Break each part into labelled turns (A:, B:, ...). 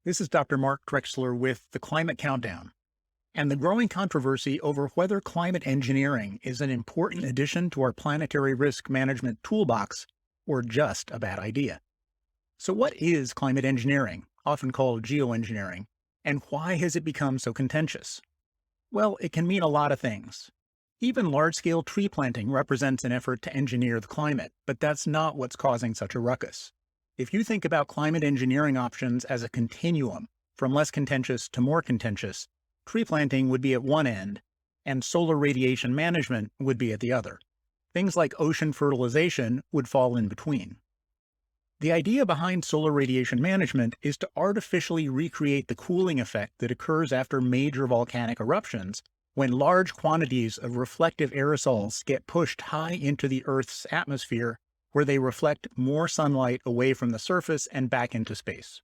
A: This is Dr. Mark Drexler with the Climate Countdown and the growing controversy over whether climate engineering is an important addition to our planetary risk management toolbox or just a bad idea. So what is climate engineering, often called geoengineering, and why has it become so contentious? Well, it can mean a lot of things. Even large-scale tree planting represents an effort to engineer the climate, but that's not what's causing such a ruckus. If you think about climate engineering options as a continuum, from less contentious to more contentious, tree planting would be at one end, and solar radiation management would be at the other. Things like ocean fertilization would fall in between. The idea behind solar radiation management is to artificially recreate the cooling effect that occurs after major volcanic eruptions when large quantities of reflective aerosols get pushed high into the Earth's atmosphere, where they reflect more sunlight away from the surface and back into space.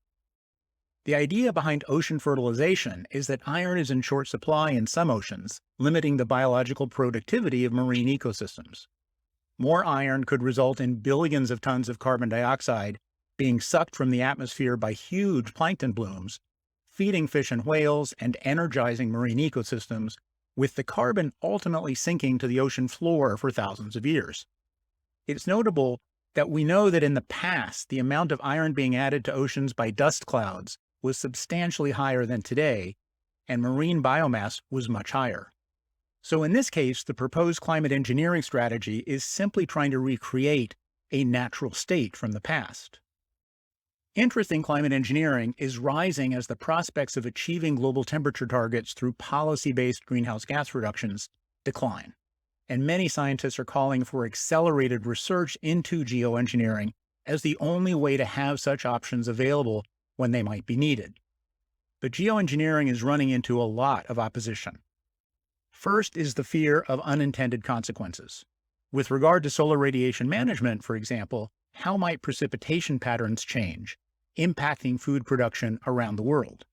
A: The idea behind ocean fertilization is that iron is in short supply in some oceans, limiting the biological productivity of marine ecosystems. More iron could result in billions of tons of carbon dioxide being sucked from the atmosphere by huge plankton blooms, feeding fish and whales and energizing marine ecosystems, with the carbon ultimately sinking to the ocean floor for thousands of years. It's notable that we know that in the past, the amount of iron being added to oceans by dust clouds was substantially higher than today, and marine biomass was much higher. So in this case, the proposed climate engineering strategy is simply trying to recreate a natural state from the past. Interest in climate engineering is rising as the prospects of achieving global temperature targets through policy-based greenhouse gas reductions decline. And many scientists are calling for accelerated research into geoengineering as the only way to have such options available when they might be needed. But geoengineering is running into a lot of opposition. First is the fear of unintended consequences. With regard to solar radiation management, for example, how might precipitation patterns change, impacting food production around the world?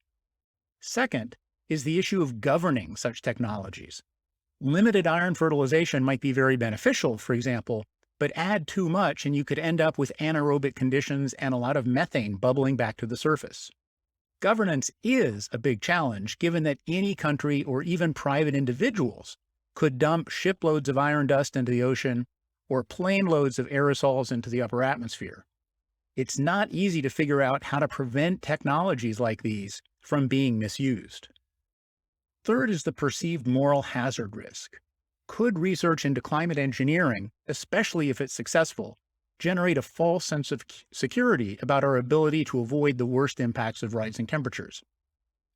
A: Second is the issue of governing such technologies. Limited iron fertilization might be very beneficial, for example, but add too much and you could end up with anaerobic conditions and a lot of methane bubbling back to the surface. Governance is a big challenge, given that any country or even private individuals could dump shiploads of iron dust into the ocean or plane loads of aerosols into the upper atmosphere. It's not easy to figure out how to prevent technologies like these from being misused. Third is the perceived moral hazard risk. Could research into climate engineering, especially if it's successful, generate a false sense of security about our ability to avoid the worst impacts of rising temperatures?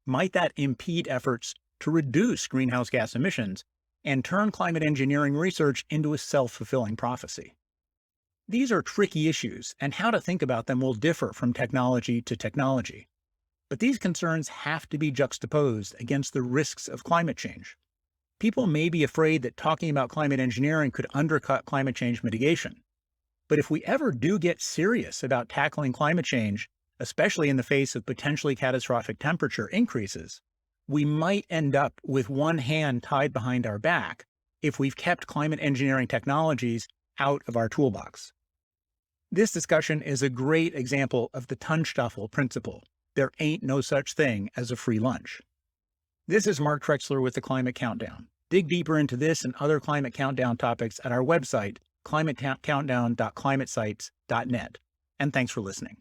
A: Might that impede efforts to reduce greenhouse gas emissions and turn climate engineering research into a self-fulfilling prophecy? These are tricky issues, and how to think about them will differ from technology to technology. But these concerns have to be juxtaposed against the risks of climate change. People may be afraid that talking about climate engineering could undercut climate change mitigation. But if we ever do get serious about tackling climate change, especially in the face of potentially catastrophic temperature increases, we might end up with one hand tied behind our back if we've kept climate engineering technologies out of our toolbox. This discussion is a great example of the Tunstall principle. There ain't no such thing as a free lunch. This is Mark Drexler with the Climate Countdown. Dig deeper into this and other Climate Countdown topics at our website, climatecountdown.climatesites.net. And thanks for listening.